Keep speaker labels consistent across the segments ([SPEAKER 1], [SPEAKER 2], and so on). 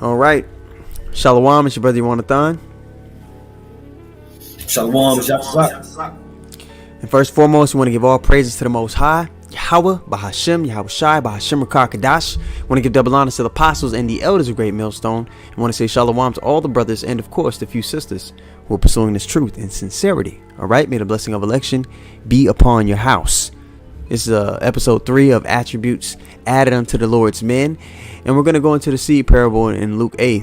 [SPEAKER 1] All right. Shalom, it's your brother Yonathan.
[SPEAKER 2] Shalom, Shabbat.
[SPEAKER 1] And first and foremost, we want to give all praises to the Most High, Yahweh, Bahashim, Yahweh Shai, Bahashim Rakar Kadash. We want to give double honor to the apostles and the elders of Great Millstone. And want to say shalom to all the brothers and, of course, the few sisters who are pursuing this truth in sincerity. All right, may the blessing of election be upon your house. This is episode 3 of Attributes Added Unto the Lord's Men. And we're going to go into the seed parable in Luke the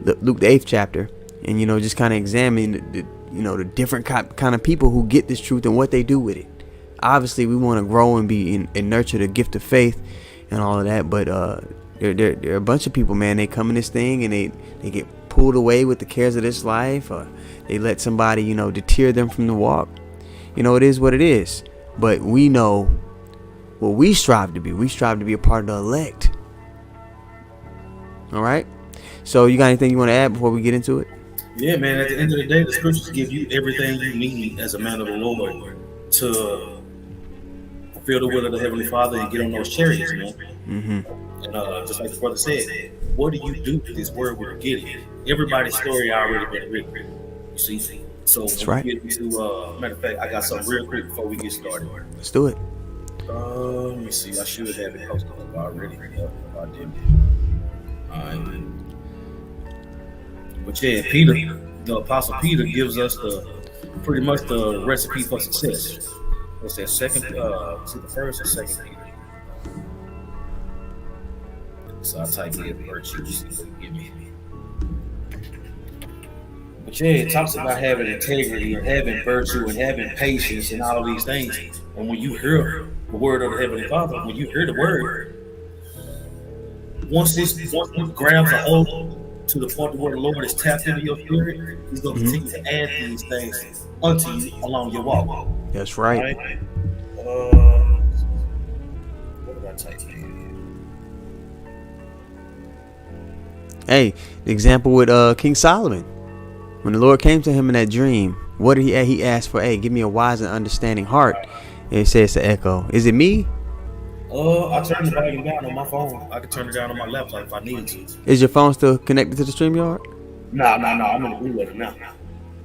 [SPEAKER 1] 8th chapter. And, just kind of examine the different kind of people who get this truth and what they do with it. Obviously, we want to grow and be and nurture the gift of faith and all of that. But there are a bunch of people, man. They come in this thing and they get pulled away with the cares of this life. Or they let somebody, deter them from the walk. It is what it is. But we know what we strive to be. We strive to be a part of the elect. All right. So you got anything you want to add before we get into it?
[SPEAKER 2] Yeah, man. At the end of the day, the scriptures give you everything you need as a man of the Lord to fulfill the will of the Heavenly Father and get on those chariots, man. Mm-hmm. And just like the brother said, what do you do with this word we're getting? Everybody's story already been written. You see? So
[SPEAKER 1] that's right.
[SPEAKER 2] We get to, matter of fact, I got something real quick before we get started.
[SPEAKER 1] Let's do it.
[SPEAKER 2] Let me see. I should have it posted up already. I didn't. But yeah, Peter, the Apostle Peter, gives us pretty much the recipe for success. What's that? Second? Is it the first or second Peter? So I'll type in virtue. See what it give me. But yeah, it talks about having integrity and having virtue and having patience and all of these things. And when you hear the word of the Heavenly Father, when you hear the word, once it grabs a hold to the point where the Lord is tapped into your spirit, He's going to continue to add these things unto you along your walk.
[SPEAKER 1] That's right.
[SPEAKER 2] What did I type in?
[SPEAKER 1] Hey, the example with King Solomon. When the Lord came to him in that dream, what did he ask for? Hey, give me a wise and understanding heart. And it says to echo, is it me?
[SPEAKER 2] I turned the volume down on my phone. I can turn it down on my laptop if I need to.
[SPEAKER 1] Is your phone still connected to the StreamYard?
[SPEAKER 2] No. I'm in the blue letter now.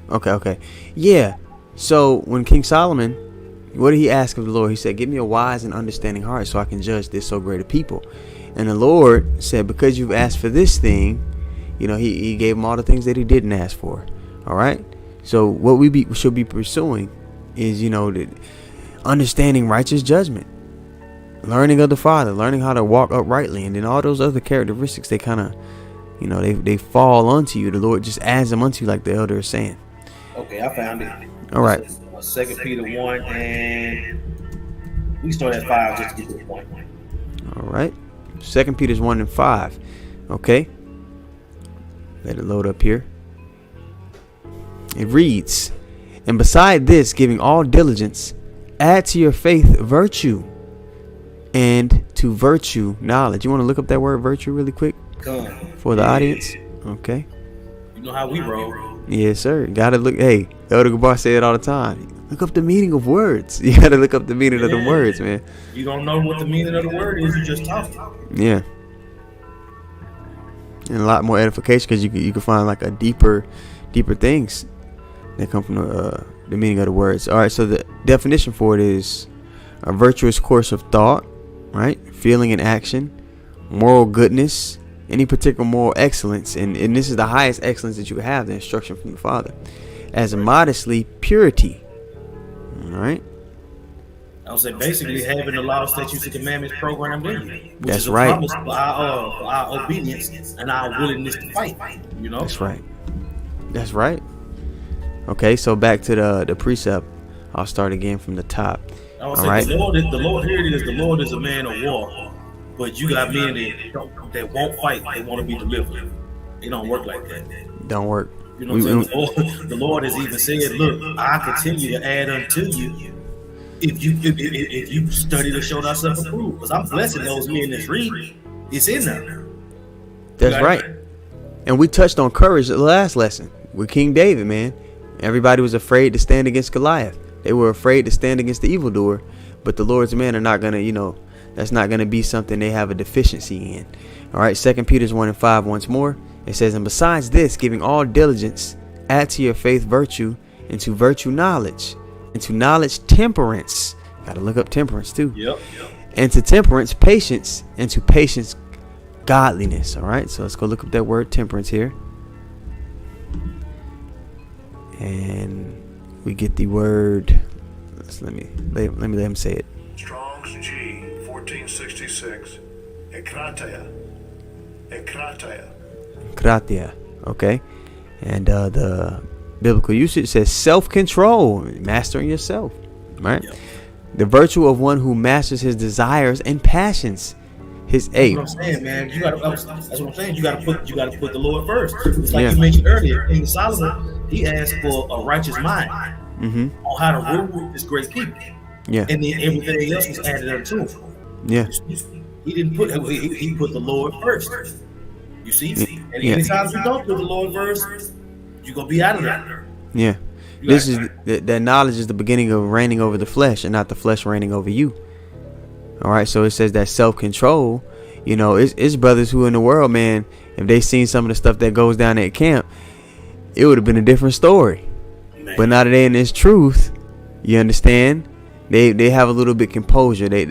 [SPEAKER 1] Okay. Yeah. So when King Solomon, what did he ask of the Lord? He said, give me a wise and understanding heart so I can judge this so great a people. And the Lord said, because you've asked for this thing, he gave him all the things that he didn't ask for. All right. So what we should be pursuing is, the understanding righteous judgment, learning of the Father, learning how to walk uprightly, and then all those other characteristics, they kind of, they fall onto you. The Lord just adds them onto you, like the elder is saying.
[SPEAKER 2] Okay, I found it.
[SPEAKER 1] All right.
[SPEAKER 2] 2 Peter 1, and we start at 5 just to get to the point.
[SPEAKER 1] All right. 2 Peter 1 and 5. Okay. Let it load up here. It reads, and beside this, giving all diligence, add to your faith virtue, and to virtue knowledge. You want to look up that word virtue really quick for the audience? Okay.
[SPEAKER 2] You know how we roll.
[SPEAKER 1] Yes, sir. Gotta look. Hey, Elder Gabar say it all the time. Look up the meaning of words. You gotta look up the meaning of the words, man.
[SPEAKER 2] You don't know what the meaning of the word is. You just talk.
[SPEAKER 1] Yeah. And a lot more edification, because you can find like a deeper things that come from the meaning of the words. All right. So the definition for it is a virtuous course of thought, right? Feeling and action, moral goodness, any particular moral excellence, and this is the highest excellence that you have, the instruction from the Father, as modestly purity. All right.
[SPEAKER 2] I would say basically having the law, statutes, and commandments programmed in you, which
[SPEAKER 1] That's
[SPEAKER 2] is a
[SPEAKER 1] right.
[SPEAKER 2] promise for our obedience and our willingness to fight.
[SPEAKER 1] That's right. That's right. Okay, so back to the precept. I'll start again from the top.
[SPEAKER 2] I would say right. The Lord here it is. The Lord is a man of war, but you got men that won't fight. They want to be delivered. It don't work like that.
[SPEAKER 1] Don't work.
[SPEAKER 2] You know what I'm saying? The Lord has even said, "Look, I continue to add unto you if you study to show thyself approved." Because I'm blessing those men that's reading. It's in there.
[SPEAKER 1] That's right. And we touched on courage the last lesson with King David, man. Everybody was afraid to stand against Goliath. They were afraid to stand against the evildoer. But the Lord's men are not gonna, That's not going to be something they have a deficiency in. All right, 2 Peter 1:5 once more. It says, and besides this, giving all diligence, add to your faith virtue, and to virtue knowledge, and to knowledge temperance. Got to look up temperance too.
[SPEAKER 2] Yep.
[SPEAKER 1] And to temperance patience, and to patience godliness. All right, so let's go look up that word temperance here. And we get the word. Let me let him say it.
[SPEAKER 3] Strong's G 1466. Ekratia.
[SPEAKER 1] Kratia. Okay. And the biblical usage says self-control, mastering yourself. Right. Yep. The virtue of one who masters his desires and passions. His aim.
[SPEAKER 2] That's what I'm saying, man. That's what I'm saying. You gotta put the Lord first. It's like you mentioned earlier, King Solomon, he asked for a righteous mind on how to rule this great people.
[SPEAKER 1] Yeah.
[SPEAKER 2] And then everything else was added unto him.
[SPEAKER 1] Yeah.
[SPEAKER 2] He didn't put he put the Lord first. You see? And anytime you don't put the Lord first, you're gonna be out of there.
[SPEAKER 1] Yeah. This is that knowledge is the beginning of reigning over the flesh, and not the flesh reigning over you. All right, so it says that self-control, you know, it's brothers who in the world, man, if they seen some of the stuff that goes down at camp, it would have been a different story. Man. But now that they in this truth, you understand, they have a little bit composure. They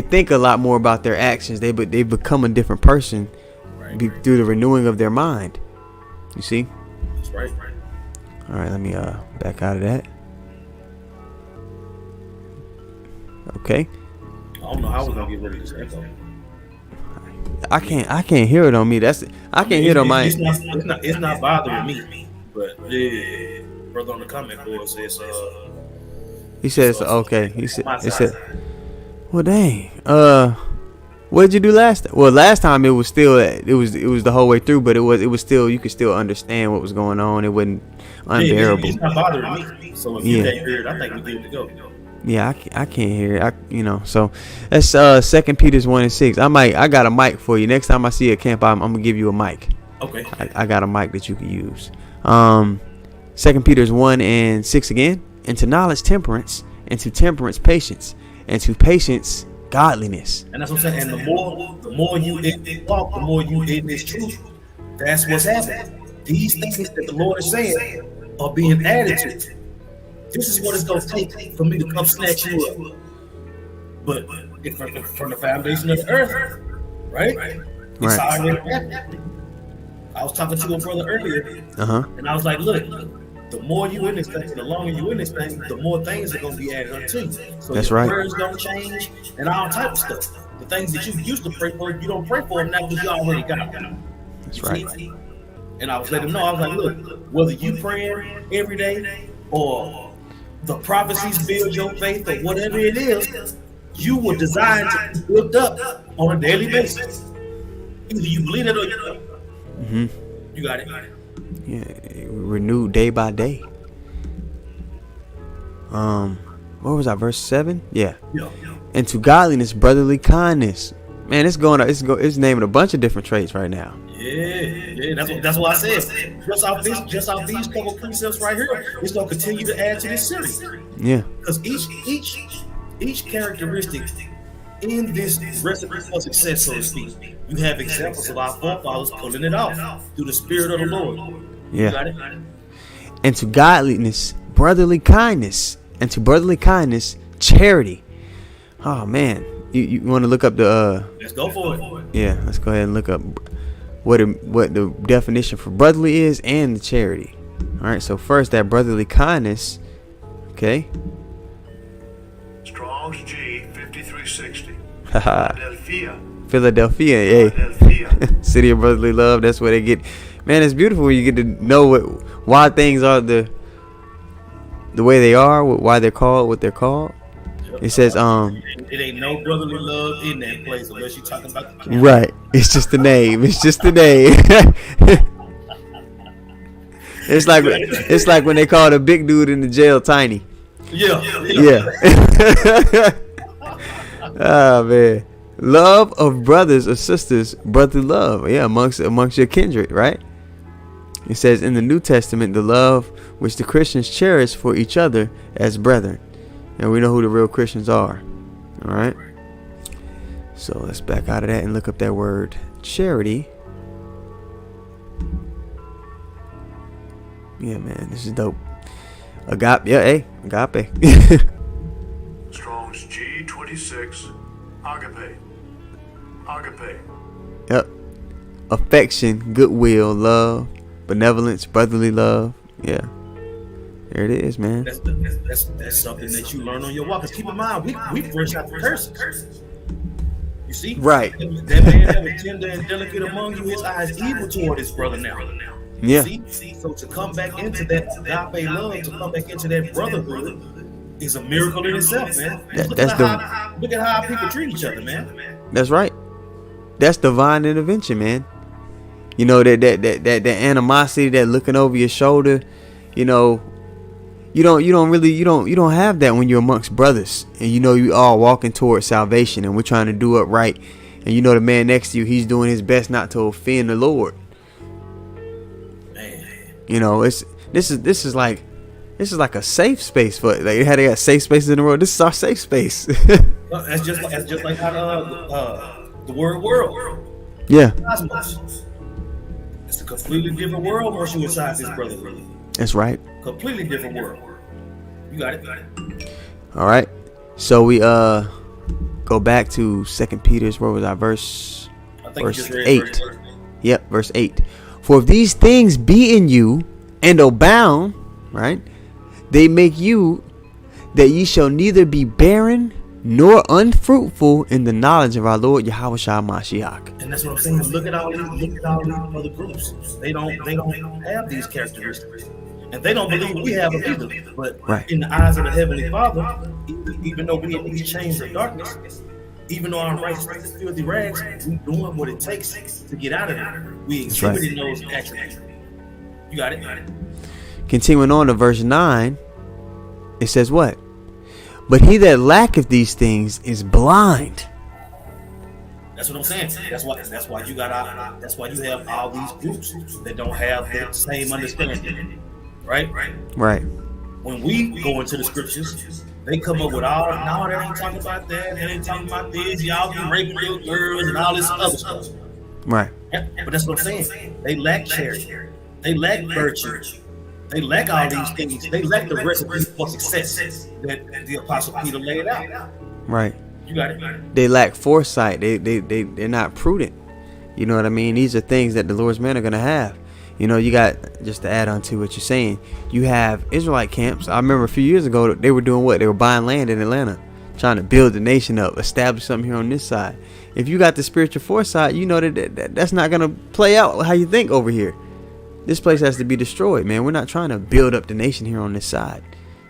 [SPEAKER 1] think a lot more about their actions. They become a different person through the renewing of their mind. You see?
[SPEAKER 2] That's right.
[SPEAKER 1] All right, let me back out of that. Okay.
[SPEAKER 2] I don't know how we're gonna get rid of this echo.
[SPEAKER 1] I can't hear it on me. I can't hear it on my.
[SPEAKER 2] It's not bothering me, but yeah, brother on the comment board says
[SPEAKER 1] he says okay. He said, well, dang. What did you do last time? Well, last time it was the whole way through, but it was still, you could still understand what was going on. It wasn't unbearable.
[SPEAKER 2] It's not bothering me. So if you can't hear it, I think we're good to go.
[SPEAKER 1] Yeah, I can't hear it. So that's 2 Peter 1:6. I got a mic for you. Next time I see a camp, I'm gonna give you a mic.
[SPEAKER 2] Okay.
[SPEAKER 1] I got a mic that you can use. 2 Peter 1:6 again. And to knowledge temperance, and to temperance patience, and to patience godliness.
[SPEAKER 2] And that's what I'm saying. And the more you walk, the more you in this truth. That's what's happening. These things that the Lord is saying are being added to. This is what it's going to take for me to come snatch you up. But from the foundation of the earth, right? It's already happening. I was talking to a brother earlier, and I was like, look, the more you in this thing, the longer you in this thing, the more things are going to be added unto you. So
[SPEAKER 1] that's
[SPEAKER 2] your
[SPEAKER 1] right.
[SPEAKER 2] words don't change and all type of stuff. The things that you used to pray for, you don't pray for them now because you already got them.
[SPEAKER 1] That's right.
[SPEAKER 2] And I was letting him know, I was like, look, whether you praying every day or the prophecies build your faith or whatever it is, you were designed to be built up on a daily basis. Either you believe it or you don't. You got it.
[SPEAKER 1] Yeah, renewed day by day. What was that, verse 7? Yeah. And to godliness, brotherly kindness. Man, it's naming a bunch of different traits right now.
[SPEAKER 2] Yeah, that's what I said. Just off these couple precepts right here, it's gonna continue to add to this series.
[SPEAKER 1] Yeah.
[SPEAKER 2] Because each characteristic in this recipe for success, so to speak, you have examples of our forefathers pulling it off through the Spirit of the Lord.
[SPEAKER 1] Yeah. Got it? And to godliness, brotherly kindness, and to brotherly kindness, charity. Oh man, you want to look up the?
[SPEAKER 2] Let's go for it.
[SPEAKER 1] Yeah, let's go ahead and look up what the definition for brotherly is and the charity. All right, so first that brotherly kindness. Okay.
[SPEAKER 3] Strong's G 5360.
[SPEAKER 1] Philadelphia, yeah. City of brotherly love. That's where they get. Man, it's beautiful when you get to know why things are the way they are, why they're called what they're called. It says
[SPEAKER 2] it ain't no brotherly love in that place unless you're talking about the camp.
[SPEAKER 1] Right. It's just the name. It's just the name. It's like when they call the big dude in the jail tiny.
[SPEAKER 2] Yeah.
[SPEAKER 1] Oh man. Love of brothers or sisters, brotherly love. Yeah, amongst your kindred, right? It says in the New Testament, the love which the Christians cherish for each other as brethren. And we know who the real Christians are. All right. So let's back out of that and look up that word charity. Yeah, man, this is dope. Agape, yeah, hey, agape.
[SPEAKER 3] Strong's G26. Agape. Agape.
[SPEAKER 1] Yep. Affection, goodwill, love, benevolence, brotherly love. Yeah. There it is, man.
[SPEAKER 2] That's something that you learn on your walk. Cause keep in mind, we fresh out the curses. You see?
[SPEAKER 1] Right.
[SPEAKER 2] That man that was tender and delicate among you, his eyes evil toward his brother now.
[SPEAKER 1] Yeah.
[SPEAKER 2] See? So to come back into that agape love, to come back into that brotherhood, is a miracle in itself, man. Look at how people treat each other, man.
[SPEAKER 1] That's right. That's divine intervention, man. You know, that animosity, that looking over your shoulder, you know, you don't have that when you're amongst brothers, and you know you all walking towards salvation, and we're trying to do it right, and you know the man next to you, he's doing his best not to offend the Lord.
[SPEAKER 2] Man.
[SPEAKER 1] You know, this is like a safe space for, like, how they got safe spaces in the world. This is our safe space.
[SPEAKER 2] That's just like how the word world.
[SPEAKER 1] Yeah.
[SPEAKER 2] Cosmos. It's a completely different world once you inside this brotherhood.
[SPEAKER 1] That's right.
[SPEAKER 2] Completely different world. You got it.
[SPEAKER 1] All right. So we go back to 2 Peter's, where was our verse?
[SPEAKER 2] I think
[SPEAKER 1] Verse
[SPEAKER 2] you just read
[SPEAKER 1] 8.
[SPEAKER 2] verse 8.
[SPEAKER 1] Yep, verse 8. For if these things be in you and abound, right, they make you that ye shall neither be barren nor unfruitful in the knowledge of our Lord Yahushua Mashiach.
[SPEAKER 2] And that's what I'm saying. Look at all these other groups. They don't have these characteristics. And they don't believe we have them either. But
[SPEAKER 1] Right.
[SPEAKER 2] in the eyes of the Heavenly Father, even though we in these chains of darkness, even though our righteousness is filthy rags, we doing what it takes to get out of it. We exhibiting those attributes. You got it?
[SPEAKER 1] Continuing on to verse 9, it says what? But he that lacketh these things is blind.
[SPEAKER 2] That's what I'm saying. That's why you have all these groups that don't have the same understanding. Right?
[SPEAKER 1] Right.
[SPEAKER 2] When we go into the scriptures, they come up with all, no, they ain't talking about that, they ain't talking about this, y'all be raping little girls and all this other stuff.
[SPEAKER 1] Right.
[SPEAKER 2] Yeah, but that's what I'm saying. They lack charity. They lack virtue. They lack all these things. They lack the recipe for success that the Apostle Peter laid out.
[SPEAKER 1] Right.
[SPEAKER 2] You got it.
[SPEAKER 1] They lack foresight. They're not prudent. You know what I mean? These are things that the Lord's men are going to have. You know, you got, just to add on to what you're saying, you have Israelite camps. I remember a few years ago, they were doing what? They were buying land in Atlanta, trying to build the nation up, establish something here on this side. If you got the spiritual foresight, you know that's not going to play out how you think over here. This place has to be destroyed, man. We're not trying to build up the nation here on this side.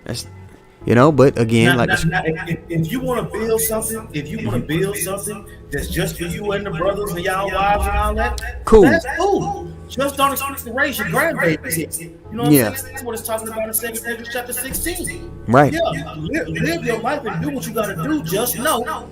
[SPEAKER 1] That's, you know, but again,
[SPEAKER 2] if you want to build something, that's just for you and the brothers and y'all wives and all that,
[SPEAKER 1] cool.
[SPEAKER 2] That's cool. Just don't expect to raise your grandbabies. You know what I'm saying? That's what it's talking about in 2 Corinthians chapter 16.
[SPEAKER 1] Right.
[SPEAKER 2] Yeah, live your life and do what you got to do. Just know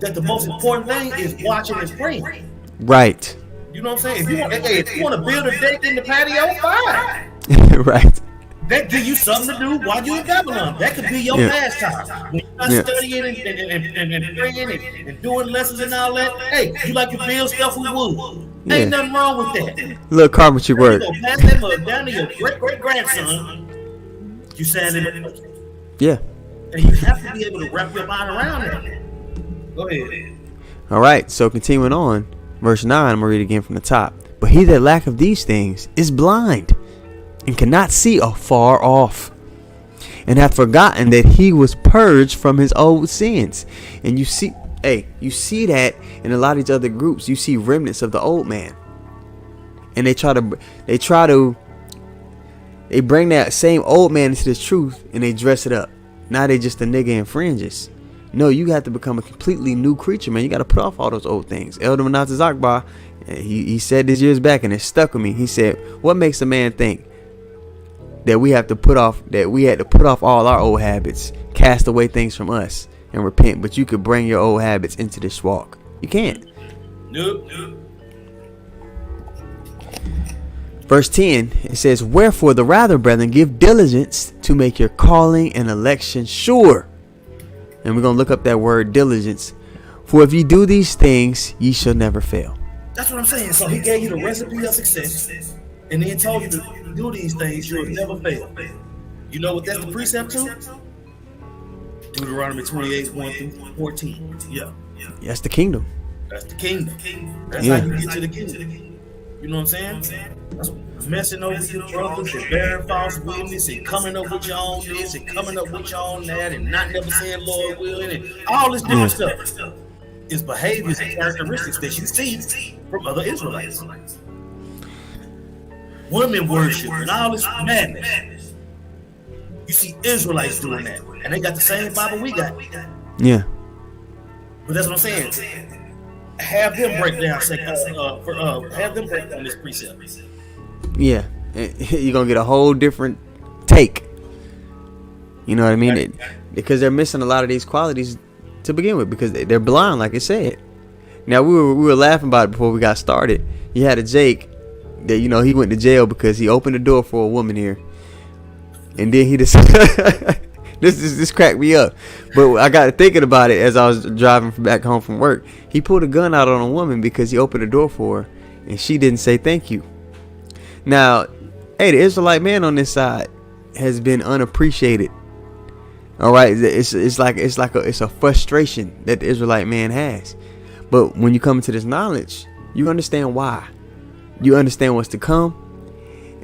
[SPEAKER 2] that the most important thing is watching and praying.
[SPEAKER 1] Right.
[SPEAKER 2] You know what I'm saying? If you want to build a deck in the patio, fine.
[SPEAKER 1] Right.
[SPEAKER 2] That give you something to do while you're in Babylon. That could be your pastime. When you're not studying and praying and doing lessons and all that, hey, you like to build stuff with wood. Ain't nothing wrong with that.
[SPEAKER 1] Little carpentry work.
[SPEAKER 2] You pass that mug down to your great-great-grandson. You sand it.
[SPEAKER 1] Yeah.
[SPEAKER 2] And you have to be able to wrap your mind around that. Go ahead.
[SPEAKER 1] All right. So continuing on, verse 9, I'm going to read again from the top. But he that lacketh these things is blind, and cannot see afar off, and hath forgotten that he was purged from his old sins. And you see that in a lot of these other groups. You see remnants of the old man, and they bring that same old man into the truth, and they dress it up. Now they just a nigga in fringes. No, you have to become a completely new creature, man. You got to put off all those old things. Elder Manata Zakbar, he said this years back, and it stuck with me. He said, what makes a man think that we had to put off all our old habits, cast away things from us, and repent, but you could bring your old habits into this walk? You can't.
[SPEAKER 2] Nope.
[SPEAKER 1] Verse 10, it says, wherefore the rather, brethren, give diligence to make your calling and election sure. And we're going to look up that word diligence. For if ye do these things, ye shall never fail.
[SPEAKER 2] That's what I'm saying. So he gave you the recipe of success, and then told you to do these things, you'll never fail. You know what that's the precept to? Deuteronomy 28, 1 through 14. Yeah.
[SPEAKER 1] That's the kingdom.
[SPEAKER 2] That's the kingdom. That's
[SPEAKER 1] Yeah.
[SPEAKER 2] how you get to the kingdom. You know what I'm saying? That's messing over your brothers and bearing false witness and coming up with your own this and coming up with your own that and not never saying Lord willing and all this different stuff. Is behaviors and characteristics that you see from other Israelites. Women worship and all this madness. You see Israelites doing that, and they got the same Bible we got.
[SPEAKER 1] Yeah.
[SPEAKER 2] But that's what I'm saying. Have them break down, have them break down this precept.
[SPEAKER 1] Yeah. You're going to get a whole different take. You know what I mean? Because they're missing a lot of these qualities to begin with, because they're blind, like I said. Now, we were laughing about it before we got started. You had a Jake that, you know, he went to jail because he opened the door for a woman here. And then he just this cracked me up. But I got thinking about it as I was driving back home from work. He pulled a gun out on a woman because he opened the door for her, and she didn't say thank you. Now, hey, the Israelite man on this side has been unappreciated. All right, it's a frustration that the Israelite man has. But when you come into this knowledge, you understand why. You understand what's to come,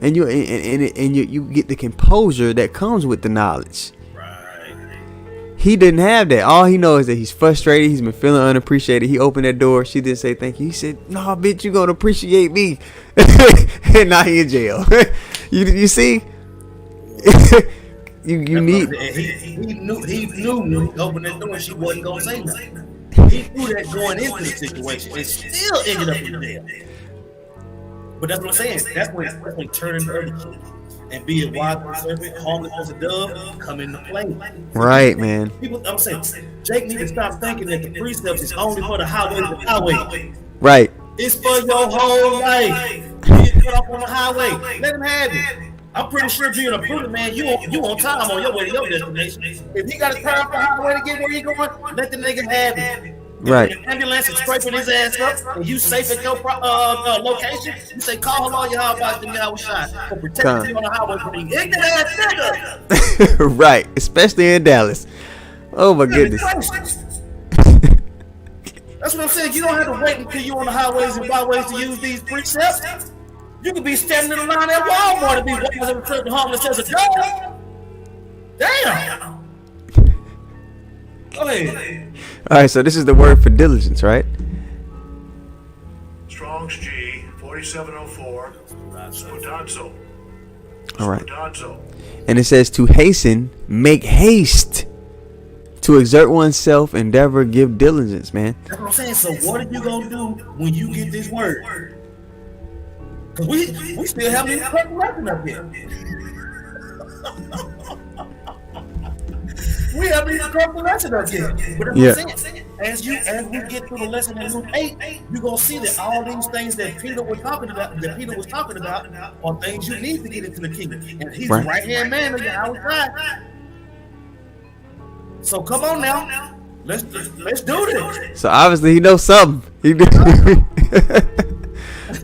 [SPEAKER 1] and you get the composure that comes with the knowledge.
[SPEAKER 2] Right.
[SPEAKER 1] He didn't have that. All he knows is that he's frustrated. He's been feeling unappreciated. He opened that door. She didn't say thank you. He said, "No, bitch, you gonna appreciate me." And now he in jail. You see. You need.
[SPEAKER 2] He knew when he opened that door, she wasn't gonna say nothing. He knew that going into the situation, and still ended up in jail. But that's what I'm saying. That's when turning the other cheek and being wise as a serpent, harmless as a dove, come into play.
[SPEAKER 1] Right, man.
[SPEAKER 2] People, I'm saying, Jake needs to stop thinking that the precepts is only for the highways and highways.
[SPEAKER 1] Right.
[SPEAKER 2] It's for your whole life. You get cut off on the highway. Let him have it. I'm pretty sure being a prudent man, you on time on your way to your destination. If he got to turn off the highway to get where he going, let the nigga have it.
[SPEAKER 1] Right.
[SPEAKER 2] If the ambulance is scraping his ass up and you safe at your location, you say, call him on your house about the guy was shot for protecting you on the highway from the ignorant ass nigga.
[SPEAKER 1] Right. Especially in Dallas. Oh my goodness.
[SPEAKER 2] That's what I'm saying. You don't have to wait until you're on the highways and byways to use these precepts. You could be standing in line at Walmart and be wise and certain harmless as a dog. Damn. Go ahead.
[SPEAKER 1] All right, so this is the word for diligence, right?
[SPEAKER 3] Strong's G 4704. Spoudazo.
[SPEAKER 1] All right.
[SPEAKER 3] Spoudazo.
[SPEAKER 1] And it says to hasten, make haste, to exert oneself, endeavor, give diligence, man.
[SPEAKER 2] That's what I'm saying. So what are you gonna do when you get this word? Cause we still haven't even cut the lesson up yet. We haven't even cut the lesson up yet. But that's what I'm saying. As we get through the lesson in Luke 8, you're gonna see that all these things that Peter was talking about are things you need to get into the kingdom. And he's the right hand man of Yahweh. So come on now. Let's do this.
[SPEAKER 1] So obviously he knows something.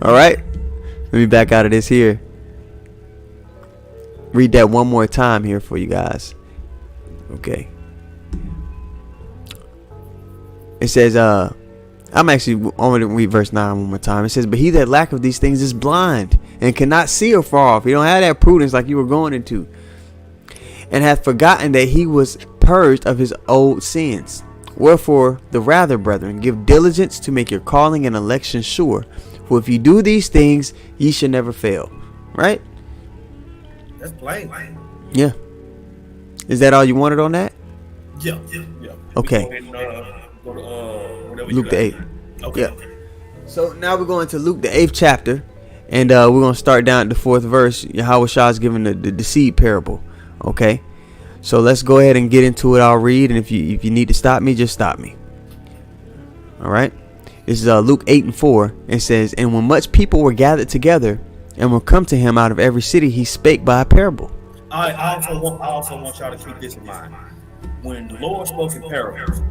[SPEAKER 1] All right. Let me back out of this here. Read that one more time here for you guys. Okay. It says, I'm actually going to read verse 9 one more time. It says, but he that lacketh these things is blind and cannot see afar off. He don't have that prudence like you were going into. And hath forgotten that he was purged of his old sins. Wherefore, the rather, brethren, give diligence to make your calling and election sure. For if you do these things, ye shall never fail. Right?
[SPEAKER 2] That's plain.
[SPEAKER 1] Yeah. Is that all you wanted on that?
[SPEAKER 2] Yeah.
[SPEAKER 1] Okay.
[SPEAKER 2] Go to
[SPEAKER 1] Luke the 8th.
[SPEAKER 2] Okay.
[SPEAKER 1] Yeah. So now we're going to Luke the 8th chapter. And we're going to start down at the 4th verse. Yahweh Shah is giving the seed parable. Okay. So let's go ahead and get into it. I'll read. And if you need to stop me, just stop me. All right. This is Luke 8:4. It says, and when much people were gathered together and were come to him out of every city, he spake by a parable.
[SPEAKER 2] I also want y'all to keep this in mind. When the Lord spoke in parables,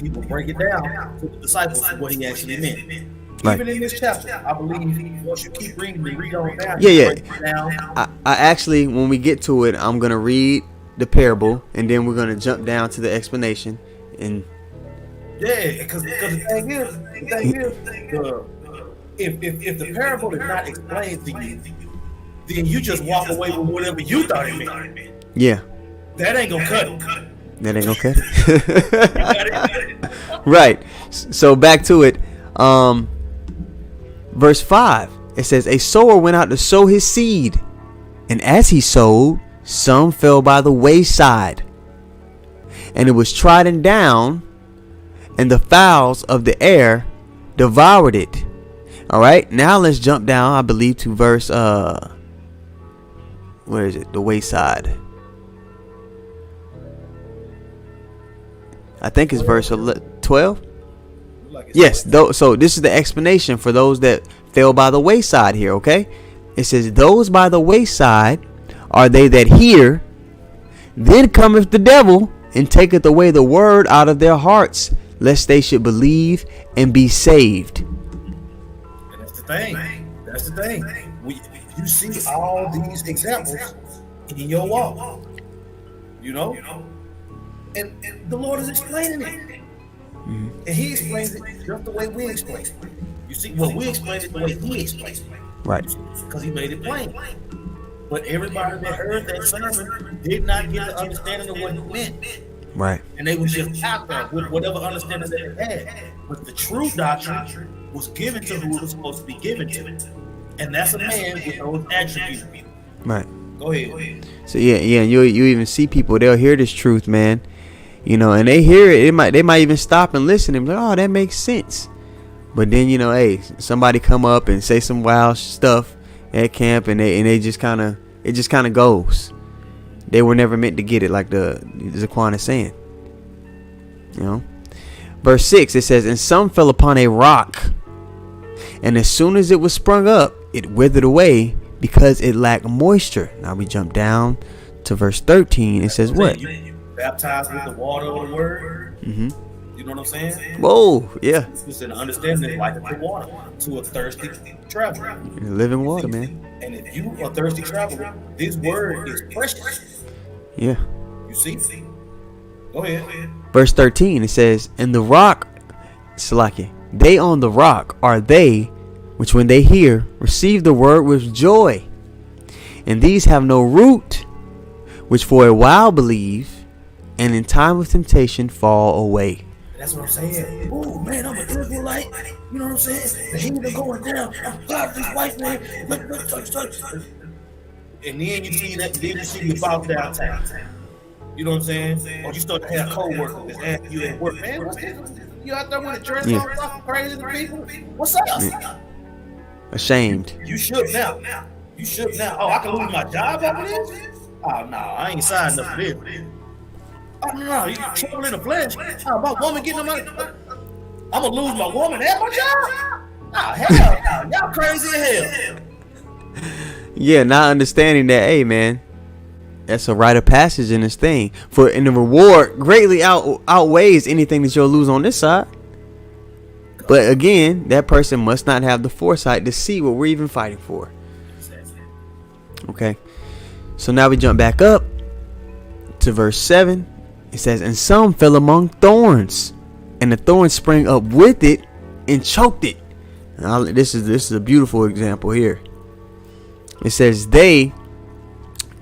[SPEAKER 2] he will break it down to the disciples what he actually meant.
[SPEAKER 1] Right.
[SPEAKER 2] Even in this chapter, I believe once you keep reading and read on down,
[SPEAKER 1] Yeah,
[SPEAKER 2] break it down.
[SPEAKER 1] I actually, when we get to it, I'm gonna read the parable, and then we're gonna jump down to the explanation. And
[SPEAKER 2] Yeah, because the thing is, if the parable is not explained to you, then you just walk away with whatever you thought it meant.
[SPEAKER 1] yeah,
[SPEAKER 2] That ain't gonna cut it.
[SPEAKER 1] that ain't okay. Right. So back to it. Verse 5. It says, a sower went out to sow his seed, and as he sowed, some fell by the wayside, and it was trodden down, and the fowls of the air devoured it. All right, now let's jump down, I believe, to verse where is it? The wayside. I think it's verse 12. Yes, so this is the explanation for those that fell by the wayside here, okay? It says, those by the wayside are they that hear, then cometh the devil, and taketh away the word out of their hearts, lest they should believe and be saved.
[SPEAKER 2] And that's the thing. That's the thing. You see all these examples in your walk. You know? And the Lord is explaining it. And he explains it just the way we explain it. You see, well, we explain it the way he explains it.
[SPEAKER 1] Right.
[SPEAKER 2] Because he made it plain. But everybody that heard that sermon did not get the understanding of what it meant.
[SPEAKER 1] Right.
[SPEAKER 2] And they were just out there with whatever understanding they had. But the true doctrine was given to who it was supposed to be given to. And that's a man with those attributes.
[SPEAKER 1] Right.
[SPEAKER 2] Go ahead.
[SPEAKER 1] So yeah, you even see people, they'll hear this truth, man. You know, and they hear it, they might even stop and listen and be like, oh, that makes sense. But then, you know, hey, somebody come up and say some wild stuff at camp, and they just kind of, it just kind of goes. They were never meant to get it, like the Zaquan is saying. You know, verse 6, it says, and some fell upon a rock, and as soon as it was sprung up, it withered away because it lacked moisture. Now we jump down to verse 13. It says what?
[SPEAKER 2] Baptized with the water of the word.
[SPEAKER 1] Mm-hmm.
[SPEAKER 2] You know what I'm saying?
[SPEAKER 1] Whoa, yeah.
[SPEAKER 2] It's an understanding like the water to a thirsty traveler.
[SPEAKER 1] Living water, man.
[SPEAKER 2] And if you are a thirsty traveler, this word is precious.
[SPEAKER 1] Yeah.
[SPEAKER 2] You see? Go ahead.
[SPEAKER 1] Verse 13, it says, and the rock, Salaki, they on the rock are they which when they hear receive the word with joy. And these have no root, which for a while believe, and in time of temptation fall away.
[SPEAKER 2] That's what I'm saying. Oh man, I'm an Israelite. You know what I'm saying? The heathen going down. I'm glad this white man. And then you see that. Then you see you bounce downtown. You know what I'm saying? Or you start to have co-workers that ask you at work, man, what's this? You out there with a dress on, talking crazy to people? What's up?
[SPEAKER 1] Ashamed.
[SPEAKER 2] You should now. You should now. Oh, I can lose my job over this? Oh no, I ain't signed up for this. Oh no, you trouble in the flesh. Oh, my woman getting money. I'm gonna lose my woman and my job. Oh hell no, y'all crazy as hell.
[SPEAKER 1] Yeah, not understanding that, hey man, that's a rite of passage in this thing. And the reward greatly outweighs anything that you'll lose on this side. But again, that person must not have the foresight to see what we're even fighting for. Okay. So now we jump back up to verse 7. It says, and some fell among thorns, and the thorns sprang up with it and choked it. Now, this is a beautiful example here. It says, they,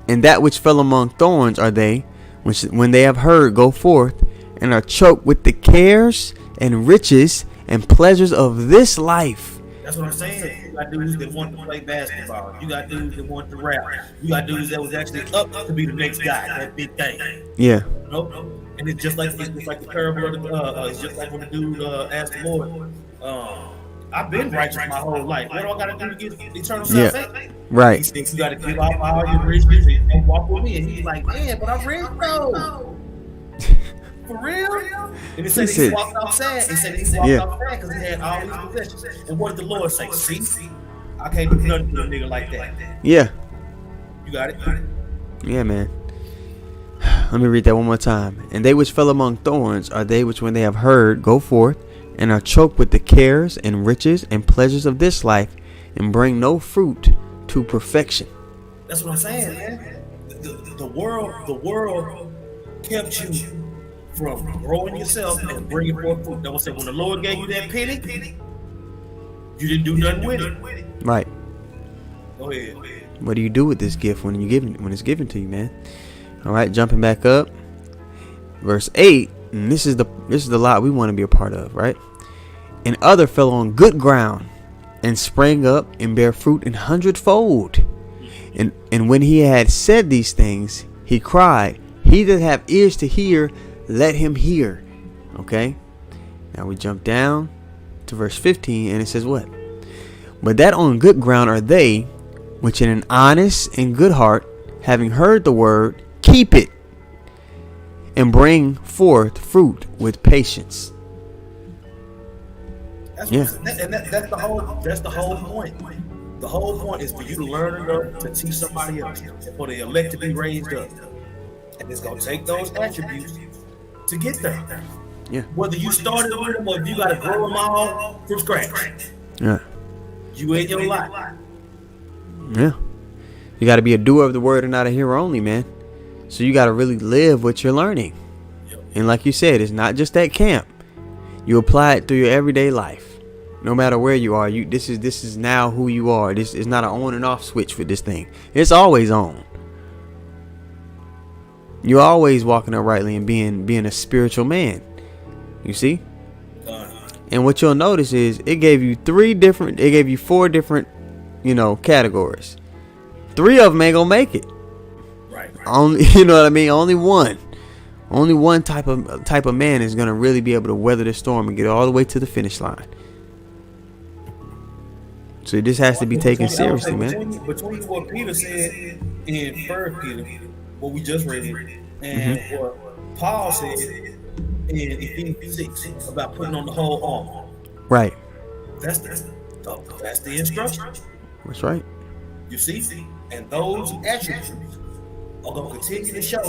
[SPEAKER 1] and that which fell among thorns are they, which when they have heard go forth, and are choked with the cares and riches and pleasures of this life.
[SPEAKER 2] That's what I'm saying. You got dudes that want to play basketball. You got dudes that want to rap. You got dudes that was actually up to be the next guy, that big thing.
[SPEAKER 1] Yeah.
[SPEAKER 2] Nope. And it's just like the parable of the, it's just like when the dude asked the Lord, I've been righteous my whole life. What do I got to do to get eternal salvation?
[SPEAKER 1] Right.
[SPEAKER 2] He said, you got to give up all your riches and walk with me. And he's like, man, but I'm rich though. For real? And he said he walked off sad. He said he walked off sad because he had all these possessions. And what did the Lord say? See, I can't do nothing to a nigga like that.
[SPEAKER 1] Yeah.
[SPEAKER 2] You got it?
[SPEAKER 1] Yeah, man. Let me read that one more time. And they which fell among thorns are they which when they have heard go forth and are choked with the cares and riches and pleasures of this life and bring no fruit to perfection.
[SPEAKER 2] That's what I'm saying, man. The world kept you from growing yourself and bringing forth fruit. That was said when the Lord gave you that penny, you didn't do nothing with it.
[SPEAKER 1] Right.
[SPEAKER 2] Go ahead.
[SPEAKER 1] What do you do with this gift when it's given to you, man? All right, jumping back up, verse 8, and this is the lot we want to be a part of, right? And other fell on good ground and sprang up and bare fruit an hundredfold. And when he had said these things, he cried, he that have ears to hear, let him hear. Okay, now we jump down to verse 15, and it says what? But that on good ground are they which in an honest and good heart, having heard the word, keep it and bring forth fruit with patience.
[SPEAKER 2] That's
[SPEAKER 1] Yeah.
[SPEAKER 2] that's the whole point. The whole point is for you to learn enough to teach somebody else, for the elect to be raised up. And it's gonna take those attributes to get there.
[SPEAKER 1] Yeah.
[SPEAKER 2] Whether you started with them or if you gotta grow them all from scratch.
[SPEAKER 1] Yeah.
[SPEAKER 2] You in your life.
[SPEAKER 1] Yeah. You got to be a doer of the word and not a hearer only, man. So you got to really live what you're learning. And like you said, it's not just at camp. You apply it through your everyday life. No matter where you are, this is now who you are. This is not an on and off switch for this thing. It's always on. You're always walking uprightly and being a spiritual man. You see? And what you'll notice is it gave you four different, categories. 3 of them ain't gonna make it.
[SPEAKER 2] Right.
[SPEAKER 1] Only, you know what I mean? Only one type of man is gonna really be able to weather the storm and get all the way to the finish line. So this has to be taken seriously, man.
[SPEAKER 2] Between what Peter said in 1 Peter, what we just read, and what Paul said in Ephesians 6 about putting on the whole armor.
[SPEAKER 1] Right.
[SPEAKER 2] That's the instruction.
[SPEAKER 1] That's right.
[SPEAKER 2] You see? And those attributes are going to continue to show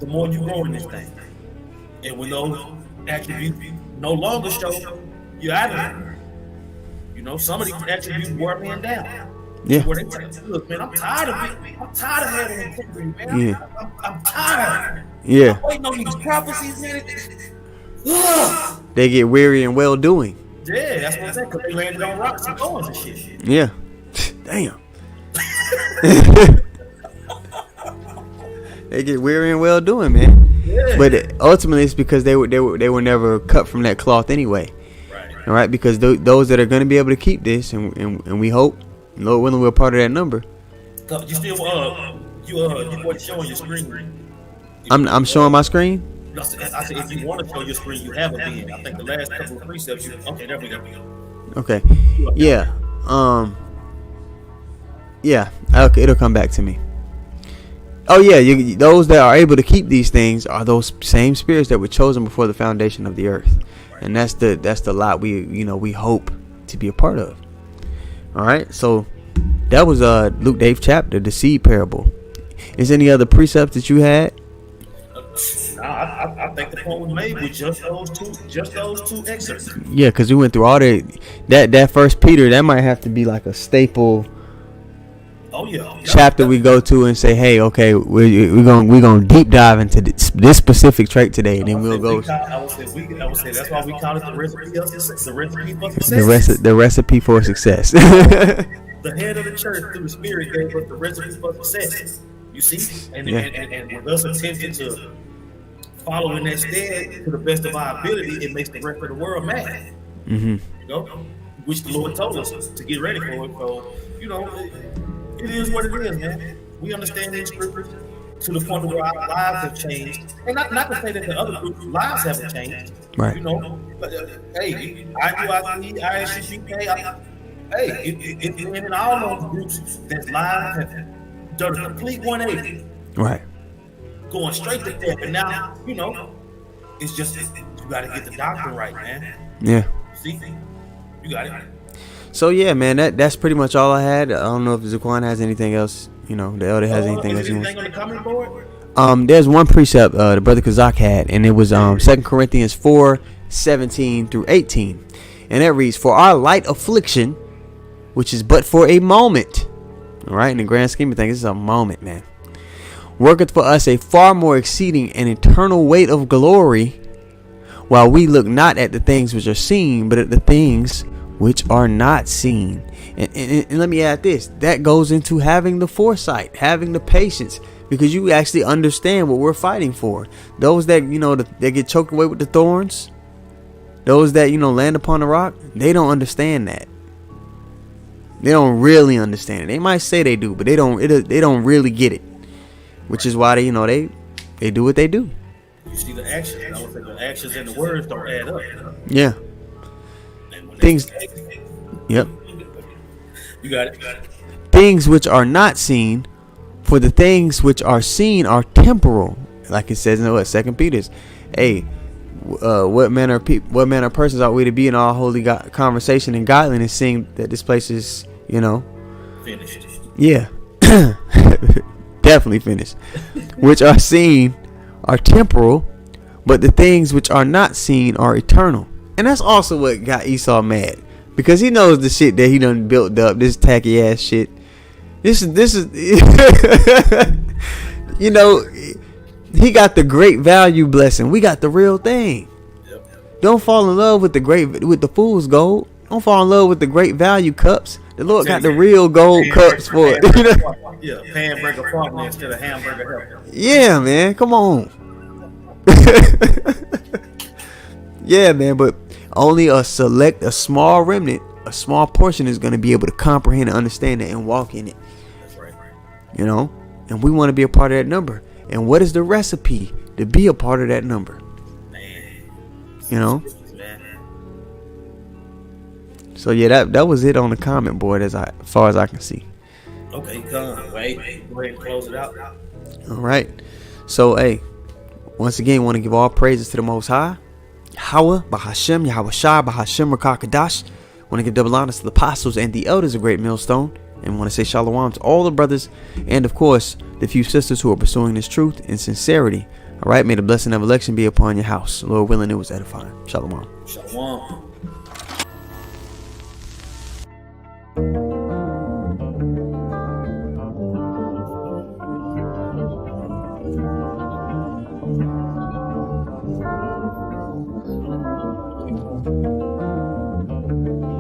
[SPEAKER 2] the more you grow in this thing. And when those attributes no longer show, you're out of there. Some of these attributes wear men down.
[SPEAKER 1] Yeah.
[SPEAKER 2] Where they tell you, look, man, I'm tired of it. I'm tired of having integrity, man.
[SPEAKER 1] Yeah.
[SPEAKER 2] I'm tired.
[SPEAKER 1] Yeah.
[SPEAKER 2] I'm waiting on these prophecies, man.
[SPEAKER 1] They get weary and well doing.
[SPEAKER 2] Yeah, that's what I'm saying, because they landed on rocks and thorns and shit.
[SPEAKER 1] Yeah. Damn. They get weary and well doing, man.
[SPEAKER 2] Yeah.
[SPEAKER 1] But ultimately, it's because they were never cut from that cloth anyway.
[SPEAKER 2] Right.
[SPEAKER 1] All right, because those that are going to be able to keep this, and we hope, Lord willing, we're part of that number.
[SPEAKER 2] You still you wasn't showing your screen.
[SPEAKER 1] I'm showing my screen.
[SPEAKER 2] I said if you want to show your screen, you haven't been. I think the last couple of precepts. Okay, there we go.
[SPEAKER 1] Okay. Yeah. Yeah. Okay, it'll come back to me. Oh yeah, those that are able to keep these things are those same spirits that were chosen before the foundation of the earth, and that's the lot we hope to be a part of. All right, so that was Luke the 8th chapter, the seed parable. Is any other precepts that you had?
[SPEAKER 2] I think the point was made with just those two excerpts.
[SPEAKER 1] Yeah, because we went through all that First Peter. That might have to be like a staple.
[SPEAKER 2] Oh yeah.
[SPEAKER 1] Chapter we go to and say, hey, okay, we're gonna deep dive into this specific trait today, and then we'll go.
[SPEAKER 2] I would say that's why we call it the recipe of success. The
[SPEAKER 1] recipe for success.
[SPEAKER 2] The head of the church through the Spirit gave us the recipe for success. You see, and with us attempting to follow in that stead to the best of our ability, it makes the rest of the world mad. Mm-hmm. Which the Lord told us to get ready for it. So, it is what it is, man. We understand these scriptures to the point where our lives have changed, and not to say that the other groups' lives haven't changed.
[SPEAKER 1] Right.
[SPEAKER 2] But hey, IUIC, ISUPK, it's in all those groups that lives have done a complete 180.
[SPEAKER 1] Right.
[SPEAKER 2] Going straight to death, and now it's just you got to get the doctrine right, man.
[SPEAKER 1] Yeah.
[SPEAKER 2] See, you got it.
[SPEAKER 1] So yeah, man, that's pretty much all I had. I don't know if Zaquan has anything else. The elder has anything else.
[SPEAKER 2] Anything on the comment board?
[SPEAKER 1] There's one precept the brother Kazak had, and it was 2 Corinthians 4:17 through 18, and that reads, "For our light affliction, which is but for a moment," all right, in the grand scheme of things, it's a moment, man, "worketh for us a far more exceeding and eternal weight of glory, while we look not at the things which are seen, but at the things which are not seen." And let me add this: that goes into having the foresight, having the patience, because you actually understand what we're fighting for. Those that, they get choked away with the thorns, those that, land upon the rock, they don't understand that. They don't really understand it. They might say they do, but they don't really get it, which is why they do what they do.
[SPEAKER 2] You see the actions. I would say the actions and the words don't add up.
[SPEAKER 1] Yeah.
[SPEAKER 2] And when
[SPEAKER 1] Things. Yep.
[SPEAKER 2] You got it.
[SPEAKER 1] Things which are not seen, for the things which are seen are temporal, like it says in what 2 Peter's. Hey, what manner of persons ought we to be in all holy conversation and godliness, seeing that this place is,
[SPEAKER 2] Finished.
[SPEAKER 1] Yeah, definitely finished. Which are seen are temporal, but the things which are not seen are eternal. And that's also what got Esau mad, because he knows the shit that he done built up, this tacky ass shit. This is he got the great value blessing. We got the real thing.
[SPEAKER 2] Yep.
[SPEAKER 1] Don't fall in love with the fool's gold. Don't fall in love with the great value cups. The Lord got the real gold cups for it.
[SPEAKER 2] Yeah, hamburger partner instead of hamburger helper.
[SPEAKER 1] Yeah, man, come on. Yeah, man, but only a small remnant, a small portion is going to be able to comprehend and understand it and walk in it.
[SPEAKER 2] That's right.
[SPEAKER 1] And we want to be a part of that number. And what is the recipe to be a part of that number?
[SPEAKER 2] Man.
[SPEAKER 1] So yeah, that was it on the comment board as far as I can see.
[SPEAKER 2] Okay, come. Wait. Go ahead and close it out.
[SPEAKER 1] All right. So, hey, once again, want to give all praises to the Most High, Yahweh, Bahashem, Yahweh Shai, Bahashem, Rakakadash. Want to give double honors to the apostles and the elders of Great Millstone. And want to say shalom to all the brothers and, of course, the few sisters who are pursuing this truth in sincerity. All right. May the blessing of election be upon your house. Lord willing, it was edifying. Shalom.
[SPEAKER 2] Shalom.